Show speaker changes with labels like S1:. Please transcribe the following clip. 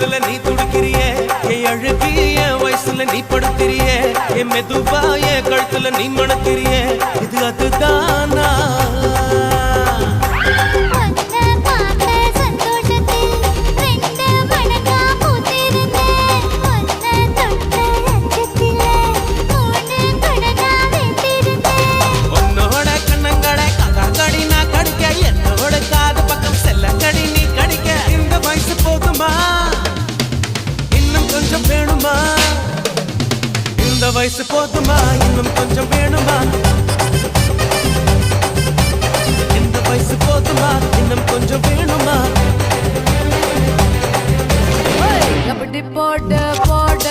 S1: தொடுதல நீ துடிக்கிறியே என் அழுகி என் வயசுல நீ படுத்திரியே என் மெதுவா என் கழுத்துல நீ மணக்கிறியே இது அதுதானா இந்த வயசு போதுமா இன்னும் கொஞ்சம் வேணுமா இந்த வயசு போதுமா இன்னும் கொஞ்சம் வேணுமா
S2: அப்படி போட போட